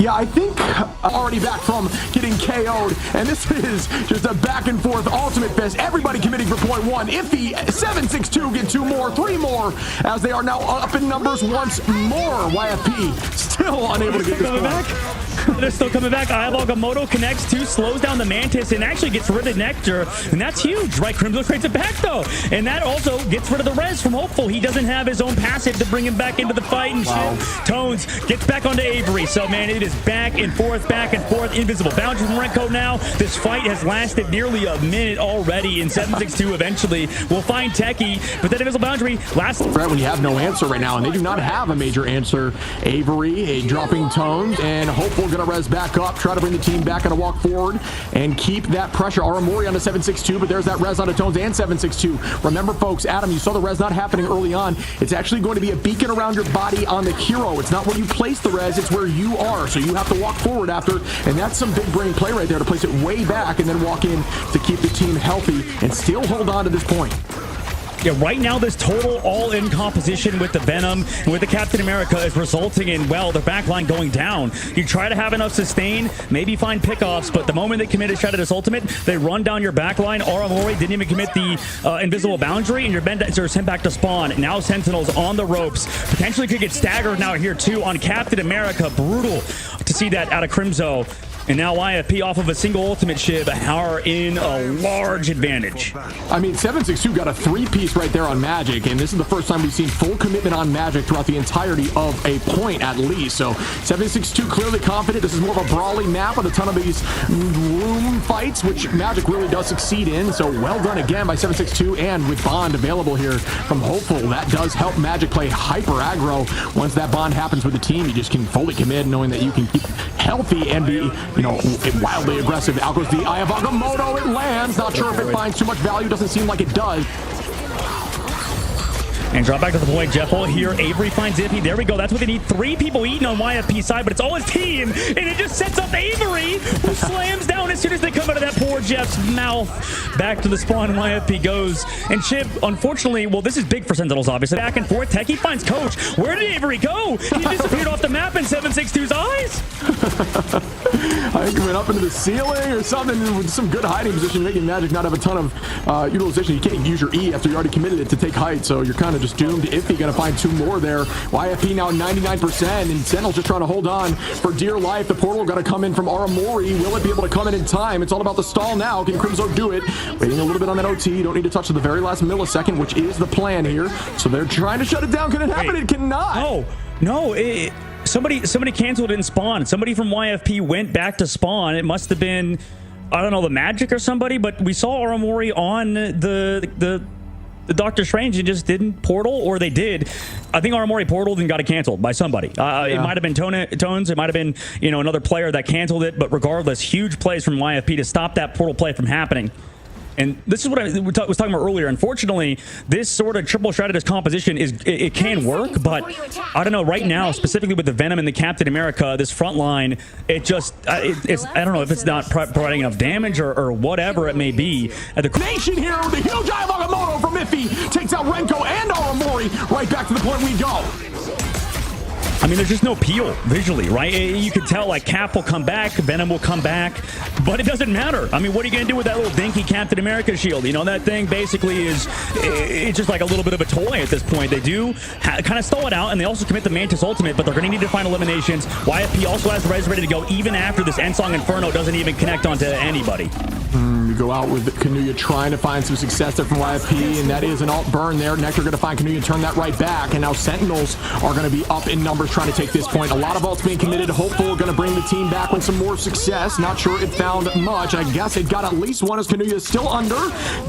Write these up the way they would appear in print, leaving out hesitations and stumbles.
Yeah, I think already back from getting KO'd, and this is just a back and forth ultimate fest. Everybody committing for point one. Iffy, 7-6-2, get 2 more, 3 more, as they are now up in numbers once more. YFP still unable to get this point. Back. They're still coming back. Ayabogamoto connects 2, slows down the Mantis, and actually gets rid of Nectar, and that's huge, right? Crimzo creates it back, though, and that also gets rid of the res from Hopeful. He doesn't have his own passive to bring him back into the fight, and shit. Tones gets back onto Avery, so, man, it is back and forth, Invisible boundary from Renko now. This fight has lasted nearly a minute already, and 7-6-2 eventually will find Techie, but that Invisible boundary lasts. Right, when you have no answer right now, and they do not have a major answer. Avery, dropping Tones, and Hopeful gonna res back up, try to bring the team back on a walk forward and keep that pressure. Aramori on the 7-6-2, but there's that res on the Tones and 7-6-2. Remember, folks, Adam, you saw the res not happening early on. It's actually going to be a beacon around your body on the hero. It's not where you place the res, it's where you are. So you have to walk forward after, and that's some big brain play right there to place it way back and then walk in to keep the team healthy and still hold on to this point. Yeah, right now this total all-in composition with the Venom and with the Captain America is resulting in, well, their backline going down. You try to have enough sustain, maybe find pickoffs, but the moment they commit a shot at his ultimate, they run down your backline. Aramori didn't even commit the invisible boundary, and you're sent back to spawn. Now Sentinels on the ropes. Potentially could get staggered now here, too, on Captain America. Brutal to see that out of Crimzo. And now YFP off of a single ultimate shiv are in a large advantage. I mean, 7-6-2 got a 3-piece right there on Magic, and this is the first time we've seen full commitment on Magic throughout the entirety of a point at least. So 7-6-2 clearly confident. This is more of a brawling map with a ton of these room fights, which Magic really does succeed in. So well done again by 7-6-2, and with Bond available here from Hopeful, that does help Magic play hyper aggro. Once that Bond happens with the team, you just can fully commit knowing that you can keep healthy and be, you know, wildly aggressive. Out goes the Eye of Agamotto. It lands. Not sure if it finds too much value. Doesn't seem like it does. And drop back to the point, Jeffel. Here, Avery finds Iffy. There we go. That's what they need. 3 people eating on YFP side, but it's all his team. And it just sets up Avery, who slams down as soon as they come out of that poor Jeff's mouth. Back to the spawn, YFP goes. And Chip, unfortunately, well, this is big for Sentinels, obviously. Back and forth. Techie finds Coach. Where did Avery go? He disappeared off the map in 7-6-2's eyes. I think he went up into the ceiling or something with some good hiding position, making Magic not have a ton of utilization. You can't use your E after you already committed it to take height, so you're kind of just doomed. Iffy gonna find 2 more there. YFP now 99%, and Sentinel's just trying to hold on for dear life. The portal gotta come in from Aramori. Will it be able to come in time? It's all about the stall now. Can Crimzo do it? Waiting a little bit on that OT. Don't need to touch to the very last millisecond, which is the plan here. So they're trying to shut it down. Can it happen? It cannot. No. Somebody canceled it in spawn. Somebody from YFP went back to spawn. It must have been, I don't know, the Magic or somebody, but we saw Aramori on the Doctor Strange and just didn't portal, or they did. I think Aramori portaled and got it canceled by somebody. It might have been Tones. It might have been, you know, another player that canceled it, but regardless, huge plays from YFP to stop that portal play from happening. And this is what I was talking about earlier. Unfortunately, this sort of triple shot at his composition it can work, but I don't know. Right now, specifically with the Venom and the Captain America, this front line, it's I don't know if it's not providing enough damage or whatever it may be. At the nation here with the huge Eye of Agamotto from Iffy takes out Renko and Aramori. Right back to the point we go. I mean, there's just no peel visually, right? You can tell, like, Cap will come back, Venom will come back, but it doesn't matter. I mean, what are you going to do with that little dinky Captain America shield? You know, that thing basically it's just like a little bit of a toy at this point. They do kind of stall it out, and they also commit the Mantis ultimate, but they're going to need to find eliminations. YFP also has res ready to go, even after this Ensong Inferno doesn't even connect onto anybody. You go out with Kanuya trying to find some success there from YFP, and that is an alt burn there. Nectar going to find Kanuya, turn that right back, and now Sentinels are going to be up in numbers trying to take this point. A lot of ults being committed. Hopeful going to bring the team back with some more success. Not sure it found much. I guess it got at least one as Kanuya is still under.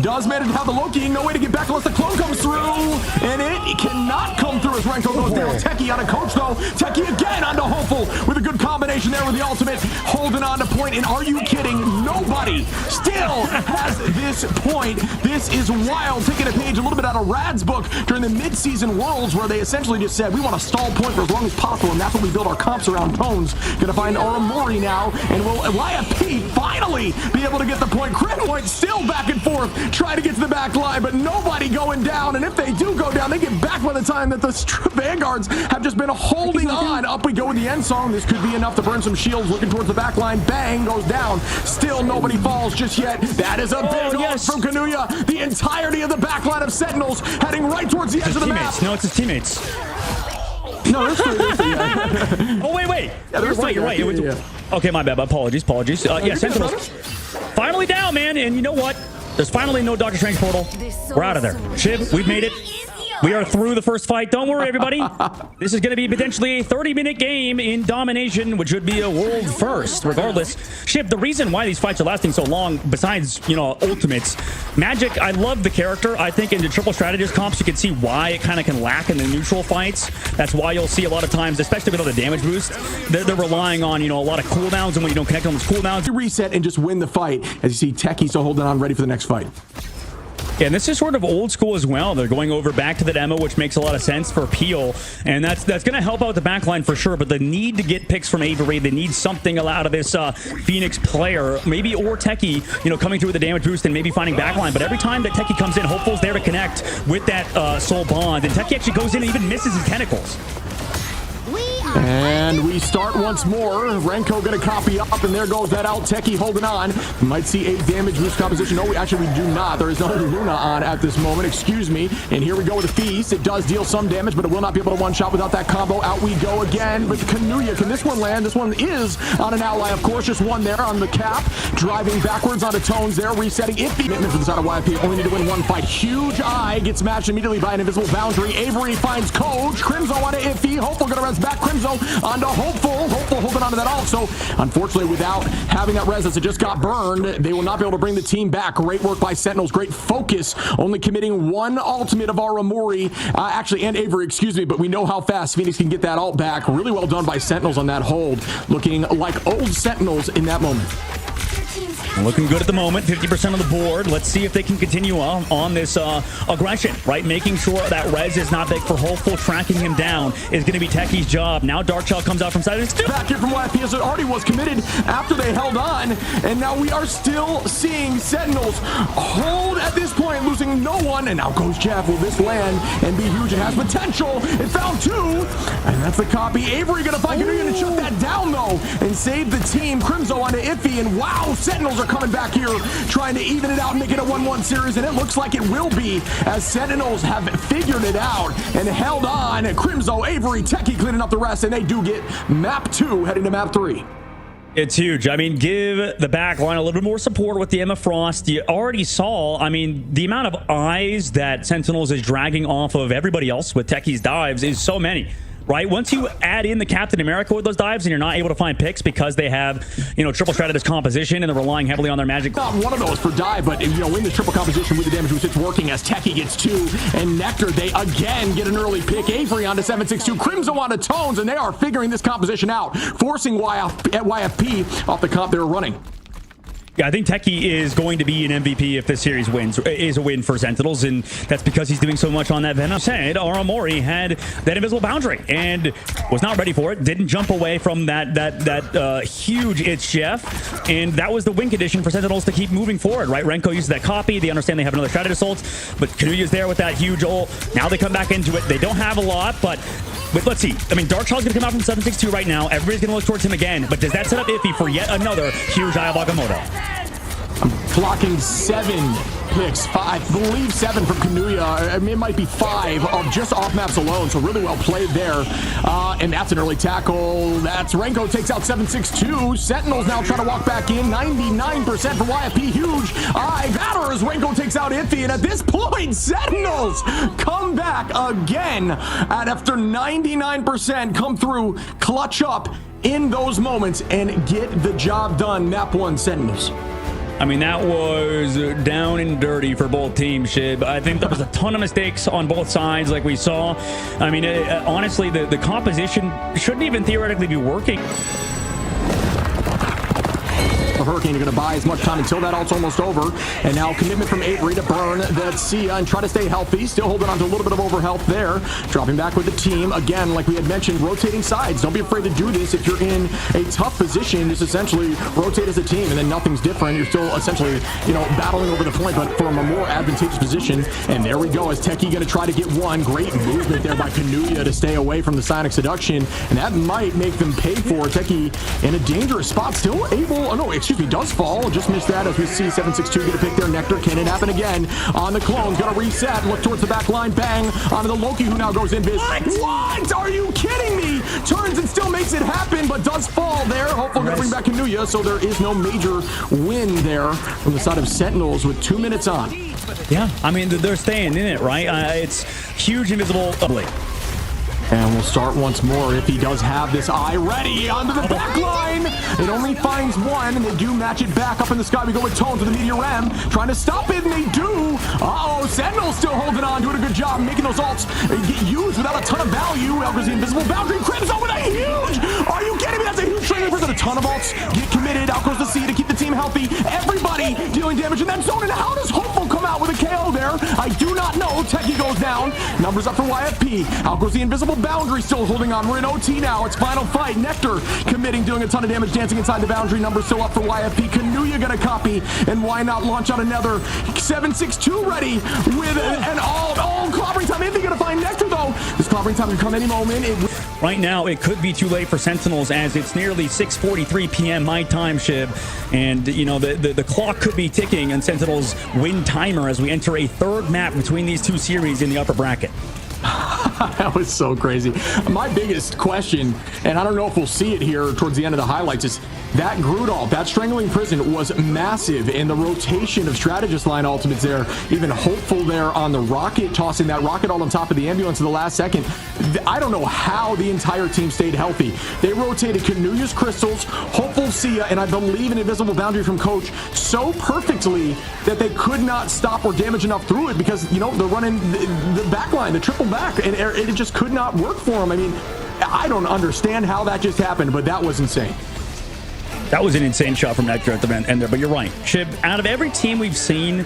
Does manage to have the Loki. No way to get back unless the clone comes through, and it cannot come through as Renko goes down. Techie on a coach though. Techie again onto Hopeful with a good combination there with the ultimate. Holding on to point, and are you kidding? No nobody still has this point. This is wild. Taking a page a little bit out of Rad's book during the mid-season Worlds, where they essentially just said, we want to stall point for as long as possible, and that's what we build our comps around. Tones gonna find Oramori now, and will YFP finally be able to get the point? Crimpoint still back and forth, trying to get to the back line, but nobody going down, and if they do go down, they get back by the time that the Vanguards have just been holding on. Up we go with the end song. This could be enough to burn some shields. Looking towards the back line. Bang, goes down. Still nobody falls just yet. That is a big ult from Kanuya. The entirety of the back line of Sentinels heading right towards the edge of the map. No, it's his teammates. No, there's three. Yeah. Oh, wait. Yeah, You're right. Yeah. Okay, my bad. Apologies. Yeah, Sentinels finally down, man. And you know what? There's finally no Doctor Strange portal. We're out of there. Shiv, we've made it. We are through the first fight. Don't worry, everybody. This is going to be potentially a 30-minute game in domination, which would be a world first. Regardless, Shiv, the reason why these fights are lasting so long, besides, ultimates, Magic, I love the character. I think in the triple strategist comps, you can see why it kind of can lack in the neutral fights. That's why you'll see a lot of times, especially with the damage boost, they're relying on, a lot of cooldowns, and when you don't connect on those cooldowns, you reset and just win the fight. As you see, Techie still holding on, ready for the next fight. Yeah, and this is sort of old school as well. They're going over back to the demo, which makes a lot of sense for Peel, and that's going to help out the backline for sure. But the need to get picks from Avery, they need something out of this Phoenix player, maybe or Techie, coming through with the damage boost and maybe finding backline. But every time that Techie comes in, Hopeful's there to connect with that soul bond, and Techie actually goes in and even misses his tentacles. And we start once more. Renko gonna copy up, and there goes that out. Techie holding on. We might see a damage boost composition. No, we do not. There is no Luna on at this moment. Excuse me. And here we go with the Feast. It does deal some damage, but it will not be able to one-shot without that combo. Out we go again with Kanuya. Can this one land? This one is on an ally, of course. Just one there on the cap. Driving backwards onto Tones there. Resetting. Iffy commitment for the side of YIP. Only need to win one fight. Huge eye gets matched immediately by an invisible boundary. Avery finds Coach. Crimzo onto Iffy. Hopeful gonna res back Crimzo onto Hopeful holding onto that also. Unfortunately, without having that res as it just got burned, they will not be able to bring the team back. Great work by Sentinels, great focus, only committing one ultimate of Aramori, and Avery, excuse me, but we know how fast Phoenix can get that ult back. Really well done by Sentinels on that hold, looking like old Sentinels in that moment. Looking good at the moment, 50% on the board. Let's see if they can continue on this aggression, right? Making sure that res is not big for Hopeful. Tracking him down is going to be Techie's job. Now Dark Shell comes out from side. Back here from YP as it already was committed after they held on. And now we are still seeing Sentinels hold at this point, losing no one. And now goes Jeff. Will this land and be huge? It has potential. It found two. And that's the copy. Avery going to find Kanuya to shut that down, though, and save the team. Crimzo onto Iffy. And wow, Sentinels are coming back here, trying to even it out and make it a 1-1 series, and it looks like it will be, as Sentinels have figured it out and held on. Crimzo, Avery, Techie cleaning up the rest, and they do get map 2 heading to map 3. It's huge. I mean, give the back line a little bit more support with the Emma Frost. You already saw, the amount of eyes that Sentinels is dragging off of everybody else with Techie's dives is so many. Right? Once you add in the Captain America with those dives and you're not able to find picks because they have, triple strategist composition and they're relying heavily on their magic. Not one of those for dive, but, in this triple composition with the damage boost, it's working as Techie gets 2 and Nectar, they again get an early pick. Avery onto 762, Crimzo onto Tones, and they are figuring this composition out, forcing YFP off the comp they were running. Yeah, I think Techie is going to be an MVP if this series is a win for Sentinels, and that's because he's doing so much on that Venom. Said Aramori had that invisible boundary and was not ready for it. Didn't jump away from that huge It's Jeff, and that was the win condition for Sentinels to keep moving forward. Right? Renko uses that copy. They understand they have another strategist ult, but Kanuya's there with that huge ult. Now they come back into it. They don't have a lot, but let's see. Dark Child's going to come out from 762 right now. Everybody's going to look towards him again, but does that set up Iffy for yet another huge Eye of Agamotto? I'm clocking 7 picks, I believe 7 from Kanuya. It might be 5 of just off maps alone, so really well played there. And that's an early tackle. That's Renko takes out 762. Sentinels now trying to walk back in. 99% for YFP. Huge eye batter as Renko takes out Iffy. And at this point, Sentinels come back again. And after 99%, come through, clutch up in those moments, and get the job done. Map 1, Sentinels. That was down and dirty for both teams, Shib. I think there was a ton of mistakes on both sides, like we saw. Honestly, the composition shouldn't even theoretically be working. Hurricane are going to buy as much time until that ult's almost over. And now commitment from Avery to burn that Sia and try to stay healthy. Still holding on to a little bit of overhealth there. Dropping back with the team. Again, like we had mentioned, rotating sides. Don't be afraid to do this. If you're in a tough position, just essentially rotate as a team, and then nothing's different. You're still essentially, battling over the point, but from a more advantageous position. And there we go, as Techie going to try to get one. Great movement there by Kanuya to stay away from the Sonic Seduction, and that might make them pay for Techie in a dangerous spot. Still able, does fall. Just missed that as we see 762 get a pick there. Nectar, can it happen again on the clones? Gonna reset, look towards the back line, bang onto the Loki, who now goes in. What? Are you kidding me? Turns and still makes it happen, but does fall there. Hopefully gonna bring back Kanuya, so there is no major win there from the side of Sentinels with 2 minutes on. Yeah, I mean, they're staying in it, right? It's huge invisible. And we'll start once more if he does have this eye ready onto the back line. It only finds one, and they do match it back up in the sky. We go with Tones with the Meteor M, trying to stop it, and they do. Uh-oh, Sentinel still holding on, doing a good job making those ults get used without a ton of value. Elder's the invisible boundary. Crimson with a huge, are you kidding me? That's a huge training for a ton of ults. Get committed, out goes the C to keep the team healthy. Everybody dealing damage in that zone, and how does Hopeful come out with a KO there? I do not know. Techie goes down. Numbers up for YFP. Out goes the invisible boundary, still holding on. We're in OT now. It's final fight. Nectar committing, doing a ton of damage, dancing inside the boundary. Number still up for YFP. Kanuya gonna copy, and why not launch out another 762 ready with an all clobbering time. If they're gonna find Nectar though, this clobbering time can come any moment. Right now, it could be too late for Sentinels as it's nearly 6:43 p.m. my time, Shib, and the clock could be ticking on Sentinels' win timer as we enter a third map between these two series in the upper bracket. That was so crazy. My biggest question, and I don't know if we'll see it here towards the end of the highlights, is that Grudal, that Strangling Prison was massive in the rotation of strategist line ultimates there. Even Hopeful there on the rocket, tossing that rocket all on top of the ambulance in the last second. I don't know how the entire team stayed healthy. They rotated Kanuya's crystals, Hopeful Sia, and I believe an invisible boundary from Coach so perfectly that they could not stop or damage enough through it because, they're running the back line, the triple back, and it just could not work for them. I mean, I don't understand how that just happened, but that was insane. That was an insane shot from Nectar at the end there, but you're right. Shib, out of every team we've seen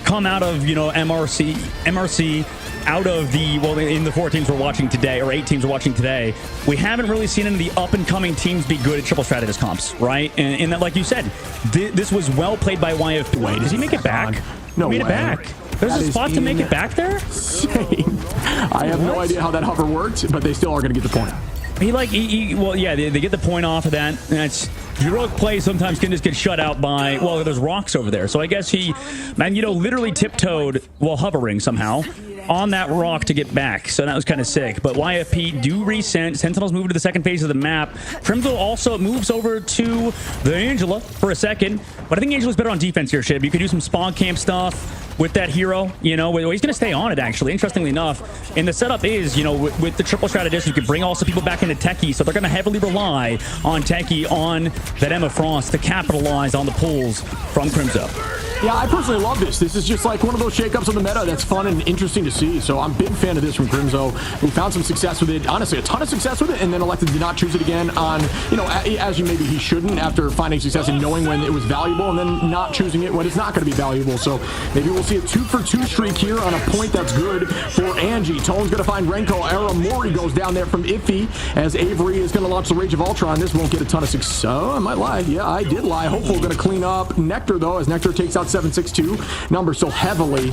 come out of, MRC, out of the, in the 4 teams we're watching today, or 8 teams we're watching today, we haven't really seen any of the up-and-coming teams be good at triple strategist comps, right? And that, like you said, this was well played by YF. Wait, does he make it back? No way. He made it back. There's a spot to make it back there? Insane. I have no idea how that hover worked, but they still are going to get the point. They get the point off of that. And that's heroic play sometimes can just get shut out by, there's rocks over there. So I guess Magneto literally tiptoed while hovering somehow on that rock to get back. So that was kind of sick. But YFP do resent. Sentinels move to the second phase of the map. Crimzo also moves over to the Angela for a second. But I think Angela's better on defense here, Shib. You could do some spawn camp stuff with that hero, he's going to stay on it, actually, interestingly enough. And the setup is, with the triple strategist, you can bring also people back into Techie, so they're going to heavily rely on Techie on that Emma Frost to capitalize on the pulls from Crimzo. Yeah, I personally love this. This is just like one of those shakeups of the meta that's fun and interesting to see. So I'm a big fan of this from Crimzo, who found some success with it, honestly, a ton of success with it, and then elected to not choose it again on, as maybe he shouldn't after finding success and knowing when it was valuable and then not choosing it when it's not going to be valuable. So maybe we'll see a 2-for-2 streak here on a point that's good for Angie. Tone's going to find Renko. Aramori goes down there from Iffy as Avery is going to launch the Rage of Ultron. This won't get a ton of success. Oh, I might lie. Yeah, I did lie. Hopeful going to clean up Nectar, though, as Nectar takes out 762. Number so heavily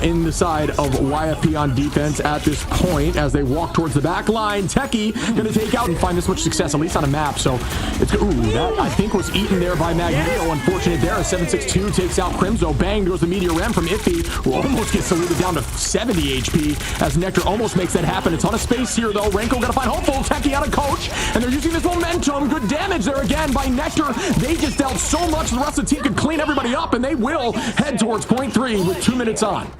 in the side of YFP on defense at this point as they walk towards the back line. Techie going to take out and find this much success, at least on a map. So it's that I think was eaten there by Magneto. Unfortunate there. 762 takes out Crimzo. Bang goes the Meteor M from Iffy, who almost gets saluted down to 70 HP as Nectar almost makes that happen. A ton of space here, though. Renko got to find Hopeful. Techie out of Coach, and they're using this momentum. Good damage there again by Nectar. They just dealt so much the rest of the team could clean everybody up, and they will head towards point 3 with 2 minutes on.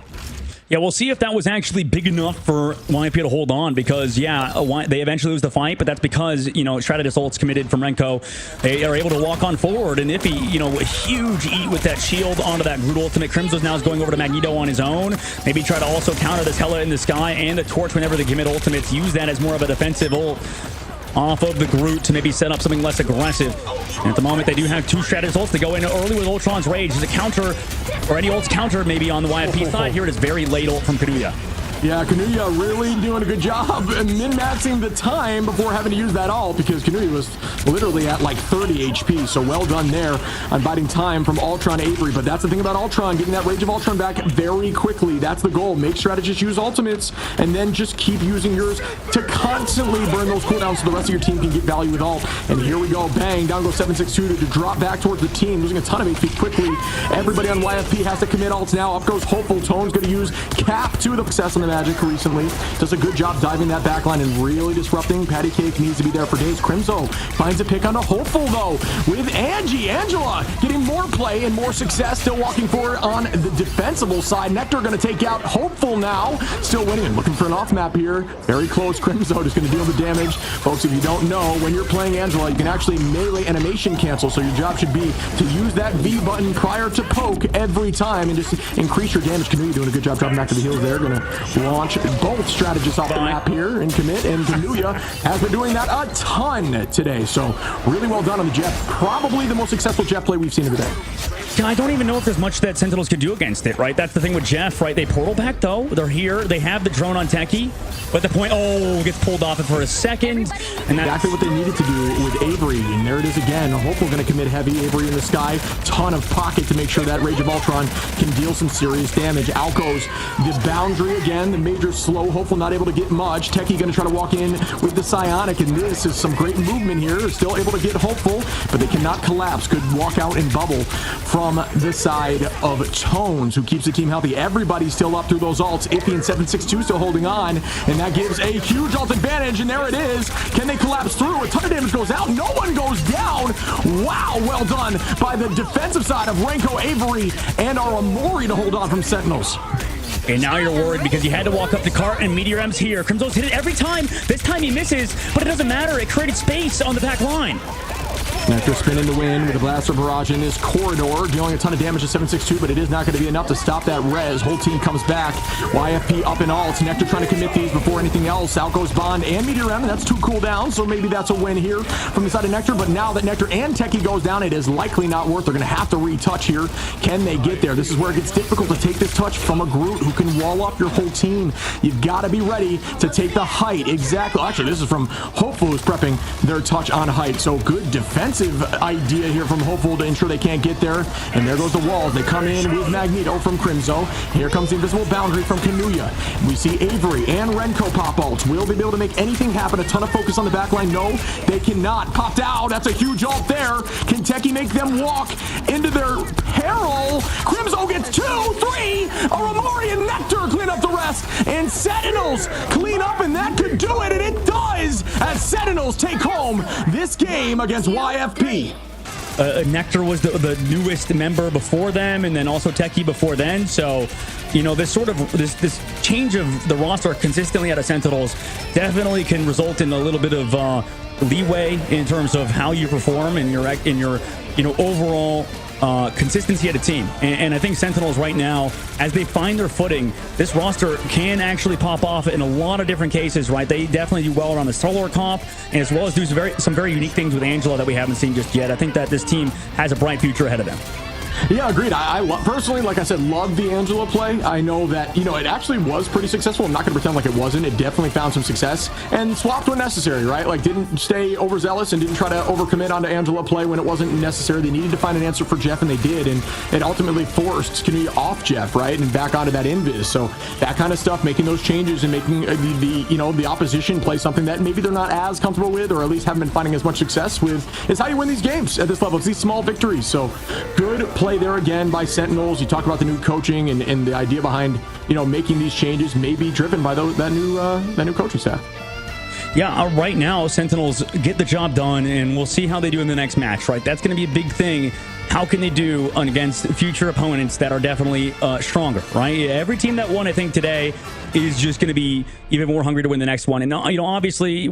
Yeah, we'll see if that was actually big enough for YP to hold on because, they eventually lose the fight, but that's because, strategist ult's committed from Renko. They are able to walk on forward, and Iffy, a huge eat with that shield onto that Groot ultimate. Crimzo's now is going over to Magneto on his own. Maybe try to also counter this Hela in the sky and the Torch whenever they commit ultimates. Use that as more of a defensive ult. off of the Groot to maybe set up something less aggressive. And at the moment, they do have two Stratus ults. They go in early with Ultron's Rage. There's a counter, or any ults counter maybe on the YFP side. Here it is, very late ult from Kanuya. Yeah, Kanuya really doing a good job min-maxing the time before having to use that ult, because Kanuya was literally at like 30 HP, so well done there on biding time from Ultron Avery. But that's the thing about Ultron, getting that Rage of Ultron back very quickly. That's the goal. Make strategists use ultimates, and then just keep using yours to constantly burn those cooldowns so the rest of your team can get value with ult. And here we go, bang, down goes 762 to drop back towards the team, losing a ton of HP quickly. Everybody on YFP has to commit ults now. Up goes Hopeful. Tone's going to use Cap to the success on the Magic recently. Does a good job diving that backline and really disrupting. Patty Cake needs to be there for days. Crimzo finds a pick on a Hopeful though with Angela getting more play and more success, still walking forward on the defensible side. Nectar going to take out Hopeful now, still winning, looking for an off map here, very close. Crimzo just going to deal the damage. Folks, if you don't know, when you're playing Angela, you can actually melee animation cancel, so your job should be to use that V button prior to poke every time and just increase your damage. Kanuya doing a good job dropping back to the heels there, going to launch both strategists off the map here and commit, and Kanuya has been doing that a ton today, so really well done on the Jeff. Probably the most successful Jeff play we've seen in the day. I don't even know if there's much that Sentinels could do against it, right? That's the thing with Jeff, right? They portal back though. They're here. They have the drone on Techie, but the point, gets pulled off it for a second. And that's exactly what they needed to do with Avery. And there it is again. Hopeful going to commit heavy. Avery in the sky. Ton of pocket to make sure that Rage of Ultron can deal some serious damage. Out goes the boundary again. The major slow. Hopeful not able to get much. Techie going to try to walk in with the Psionic. And this is some great movement here. Still able to get Hopeful, but they cannot collapse. Good walk out and bubble from the side of Tones, who keeps the team healthy. Everybody's still up through those ults. Iffy and 762 still holding on, and that gives a huge ult advantage, and there it is. Can they collapse through? A ton of damage goes out. No one goes down. Wow, well done by the defensive side of Renko, Avery, and our Amori to hold on from Sentinels. And now you're worried because you had to walk up the cart, and Meteor M's here. Crimzo's hit it every time. This time he misses, but it doesn't matter. It created space on the back line. Nectar spinning the win with a Blaster Barrage in this corridor, dealing a ton of damage to 762, but it is not going to be enough to stop that res. Whole team comes back. YFP up in alt. Nectar trying to commit these before anything else. Out goes Bond and Meteor M, and that's 2 cooldowns, so maybe that's a win here from the side of Nectar. But now that Nectar and Techie goes down, it is likely not worth. They're going to have to retouch here. Can they get there? This is where it gets difficult to take this touch from a Groot who can wall up your whole team. You've got to be ready to take the height. Exactly. Actually, this is from Hopeful, who's prepping their touch on height. So good defensive idea here from Hopeful to ensure they can't get there. And there goes the walls. They come in with Magneto from Crimzo. Here comes the invisible boundary from Kanuya. We see Avery and Renko pop ults. Will they be able to make anything happen? A ton of focus on the backline. No, they cannot. Popped out. That's a huge ult there. Can Techie make them walk into their peril? Crimzo gets 2, 3. Amori and Nectar clean up the rest. And Sentinels clean up, and that could do it. And it does, as Sentinels take home this game against YFP. Nectar was the newest member before them, and then also Techie before then. So, you know, this change of the roster consistently out of Sentinels definitely can result in a little bit of leeway in terms of how you perform and your overall consistency at a team. And I think Sentinels right now, as they find their footing, this roster can actually pop off in a lot of different cases, right? They definitely do well around the solar comp, and as well as do some very unique things with Angela that we haven't seen just yet. I think that this team has a bright future ahead of them. Yeah, agreed. I personally, like I said, love the Angela play. I know that, it actually was pretty successful. I'm not going to pretend like it wasn't. It definitely found some success and swapped when necessary, right? Like, didn't stay overzealous and didn't try to overcommit onto Angela play when it wasn't necessary. They needed to find an answer for Jeff, and they did, and it ultimately forced Kanuya off Jeff, right? And back onto that invis. So that kind of stuff, making those changes and making the opposition play something that maybe they're not as comfortable with, or at least haven't been finding as much success with, is how you win these games at this level. It's these small victories. So good play there again by Sentinels. You talk about the new coaching and the idea behind making these changes, maybe driven by that new coaching staff. Yeah, right now Sentinels get the job done, and we'll see how they do in the next match, right? That's going to be a big thing. How can they do against future opponents that are definitely stronger, right? Every team that won, I think, today is just going to be even more hungry to win the next one. And obviously